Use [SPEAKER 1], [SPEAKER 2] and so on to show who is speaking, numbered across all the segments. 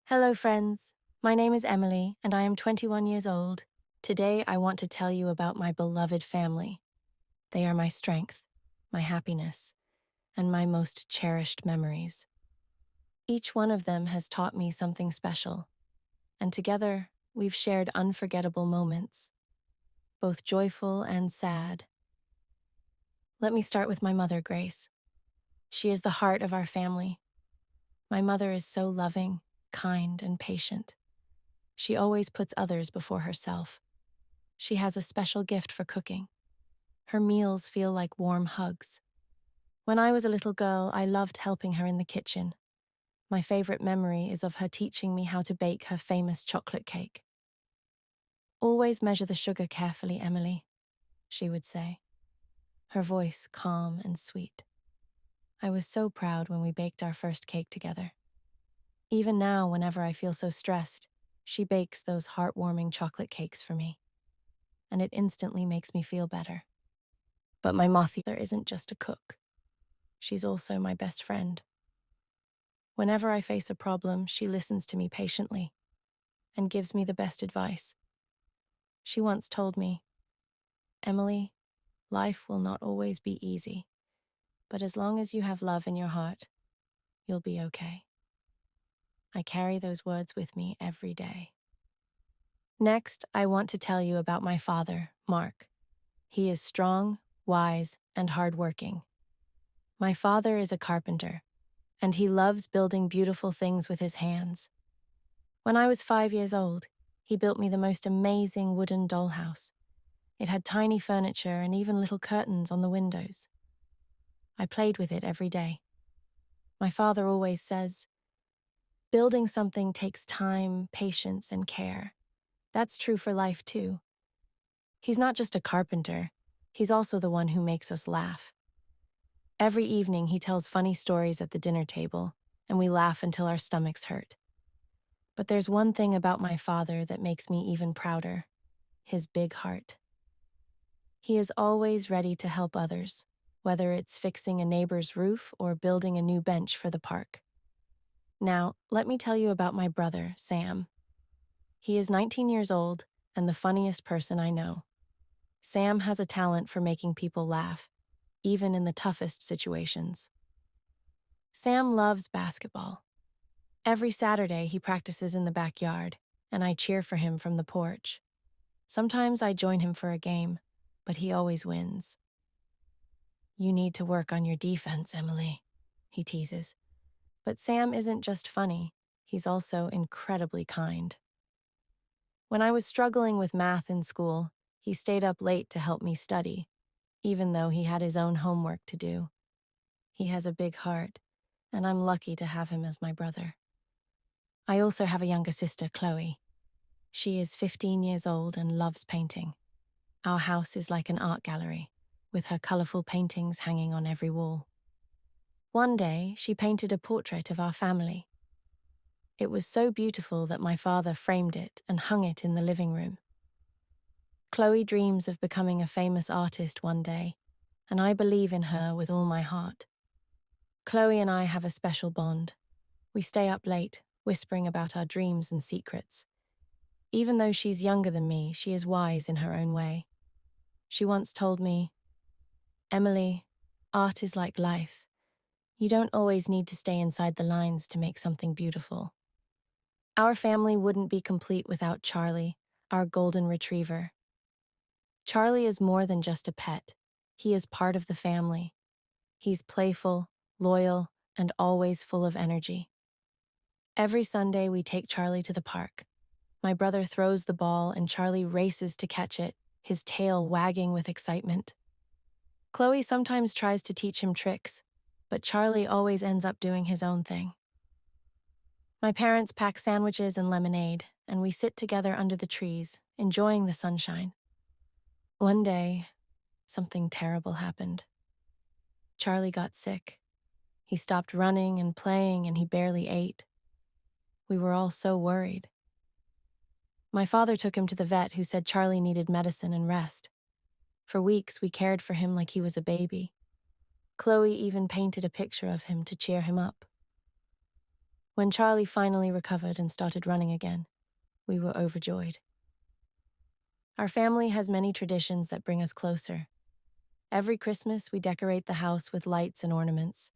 [SPEAKER 1] Hello, friends. My name is Emily, and I am 21 years old. Today, I want to tell you about my beloved family. They are my strength, my happiness, and my most cherished memories. Each one of them has taught me something special, and together, we've shared unforgettable moments, both joyful and sad. Let me start with my mother, Grace. She is the heart of our family. My mother is so loving, kind, and patient. She always puts others before herself. She has a special gift for cooking. Her meals feel like warm hugs. When I was a little girl, I loved helping her in the kitchen. My favorite memory is of her teaching me how to bake her famous chocolate cake. "Always measure the sugar carefully, Emily," she would say, her voice calm and sweet. I was so proud when we baked our first cake together. Even now, whenever I feel so stressed, she bakes those heartwarming chocolate cakes for me, and it instantly makes me feel better. But my mother isn't just a cook. She's also my best friend. Whenever I face a problem, she listens to me patiently and gives me the best advice. She once told me, "Emily, life will not always be easy, but as long as you have love in your heart, you'll be okay." I carry those words with me every day. Next, I want to tell you about my father, Mark. He is strong, wise, and hardworking. My father is a carpenter, and he loves building beautiful things with his hands. When I was 5 years old, he built me the most amazing wooden dollhouse. It had tiny furniture and even little curtains on the windows. I played with it every day. My father always says, "Building something takes time, patience, and care." That's true for life too. He's not just a carpenter, he's also the one who makes us laugh. Every evening he tells funny stories at the dinner table, and we laugh until our stomachs hurt. But there's one thing about my father that makes me even prouder: his big heart. He is always ready to help others, whether it's fixing a neighbor's roof or building a new bench for the park. Now, let me tell you about my brother, Sam. He is 19 years old and the funniest person I know. Sam has a talent for making people laugh, even in the toughest situations. Sam loves basketball. Every Saturday, he practices in the backyard, and I cheer for him from the porch. Sometimes I join him for a game, but he always wins. "You need to work on your defense, Emily," he teases. But Sam isn't just funny, he's also incredibly kind. When I was struggling with math in school, he stayed up late to help me study, even though he had his own homework to do. He has a big heart, and I'm lucky to have him as my brother. I also have a younger sister, Chloe. She is 15 years old and loves painting. Our house is like an art gallery, with her colorful paintings hanging on every wall. One day, she painted a portrait of our family. It was so beautiful that my father framed it and hung it in the living room. Chloe dreams of becoming a famous artist one day, and I believe in her with all my heart. Chloe and I have a special bond. We stay up late, whispering about our dreams and secrets. Even though she's younger than me, she is wise in her own way. She once told me, "Emily, art is like life. You don't always need to stay inside the lines to make something beautiful." Our family wouldn't be complete without Charlie, our golden retriever. Charlie is more than just a pet. He is part of the family. He's playful, loyal, and always full of energy. Every Sunday, we take Charlie to the park. My brother throws the ball and Charlie races to catch it, his tail wagging with excitement. Chloe sometimes tries to teach him tricks, but Charlie always ends up doing his own thing. My parents pack sandwiches and lemonade, and we sit together under the trees, enjoying the sunshine. One day, something terrible happened. Charlie got sick. He stopped running and playing, and he barely ate. We were all so worried. My father took him to the vet, who said Charlie needed medicine and rest. For weeks, we cared for him like he was a baby. Chloe even painted a picture of him to cheer him up. When Charlie finally recovered and started running again, we were overjoyed. Our family has many traditions that bring us closer. Every Christmas, we decorate the house with lights and ornaments.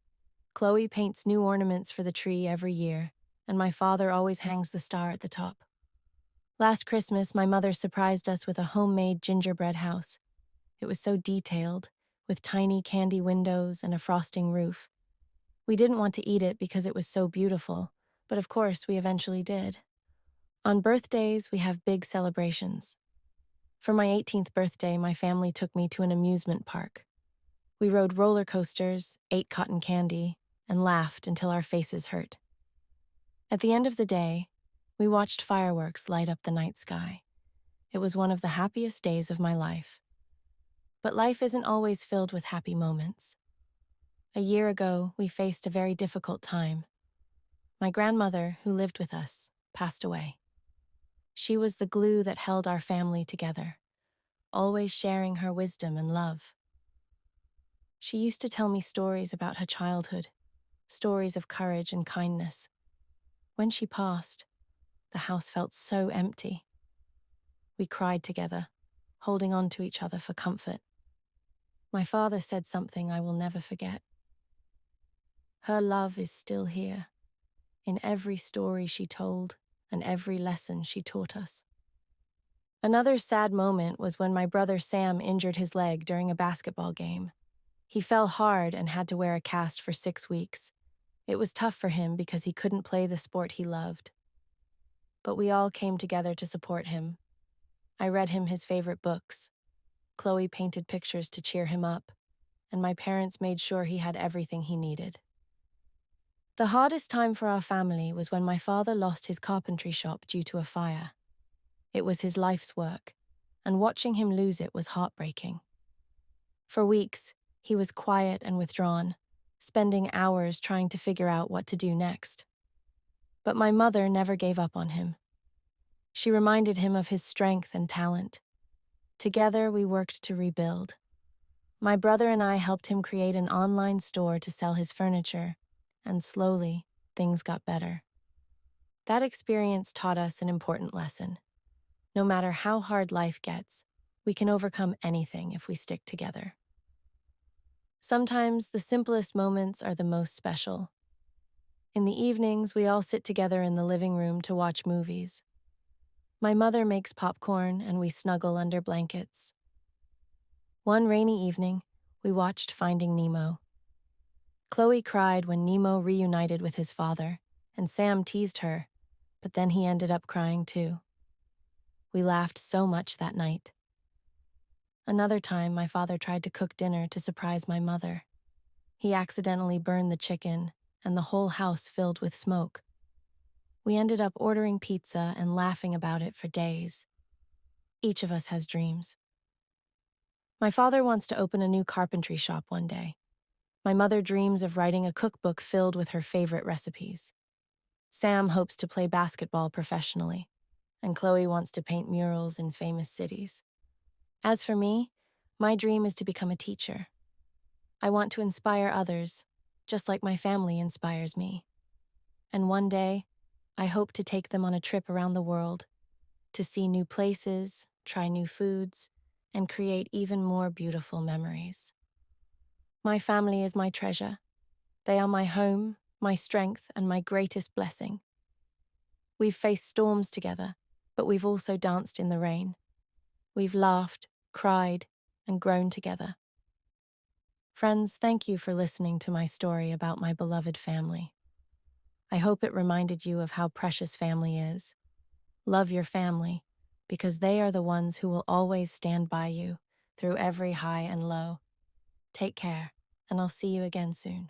[SPEAKER 1] Chloe paints new ornaments for the tree every year, and my father always hangs the star at the top. Last Christmas, my mother surprised us with a homemade gingerbread house. It was so detailed, with tiny candy windows and a frosting roof. We didn't want to eat it because it was so beautiful, but of course we eventually did. On birthdays, we have big celebrations. For my 18th birthday, my family took me to an amusement park. We rode roller coasters, ate cotton candy, and laughed until our faces hurt. At the end of the day, we watched fireworks light up the night sky. It was one of the happiest days of my life. But life isn't always filled with happy moments. A year ago, we faced a very difficult time. My grandmother, who lived with us, passed away. She was the glue that held our family together, always sharing her wisdom and love. She used to tell me stories about her childhood, stories of courage and kindness. When she passed, the house felt so empty. We cried together, holding on to each other for comfort. My father said something I will never forget. Her love is still here, in every story she told and every lesson she taught us. Another sad moment was when my brother Sam injured his leg during a basketball game. He fell hard and had to wear a cast for 6 weeks. It was tough for him because he couldn't play the sport he loved. But we all came together to support him. I read him his favorite books. Chloe painted pictures to cheer him up, and my parents made sure he had everything he needed. The hardest time for our family was when my father lost his carpentry shop due to a fire. It was his life's work, and watching him lose it was heartbreaking. For weeks, he was quiet and withdrawn, spending hours trying to figure out what to do next. But my mother never gave up on him. She reminded him of his strength and talent. Together, we worked to rebuild. My brother and I helped him create an online store to sell his furniture, and slowly, things got better. That experience taught us an important lesson. No matter how hard life gets, we can overcome anything if we stick together. Sometimes the simplest moments are the most special. In the evenings, we all sit together in the living room to watch movies. My mother makes popcorn and we snuggle under blankets. One rainy evening, we watched Finding Nemo. Chloe cried when Nemo reunited with his father, and Sam teased her, but then he ended up crying too. We laughed so much that night. Another time, my father tried to cook dinner to surprise my mother. He accidentally burned the chicken, and the whole house filled with smoke. We ended up ordering pizza and laughing about it for days. Each of us has dreams. My father wants to open a new carpentry shop one day. My mother dreams of writing a cookbook filled with her favorite recipes. Sam hopes to play basketball professionally, and Chloe wants to paint murals in famous cities. As for me, my dream is to become a teacher. I want to inspire others, just like my family inspires me. And one day, I hope to take them on a trip around the world, to see new places, try new foods, and create even more beautiful memories. My family is my treasure. They are my home, my strength, and my greatest blessing. We've faced storms together, but we've also danced in the rain. We've laughed, cried, and grown together. Friends, thank you for listening to my story about my beloved family. I hope it reminded you of how precious family is. Love your family, because they are the ones who will always stand by you through every high and low. Take care, and I'll see you again soon.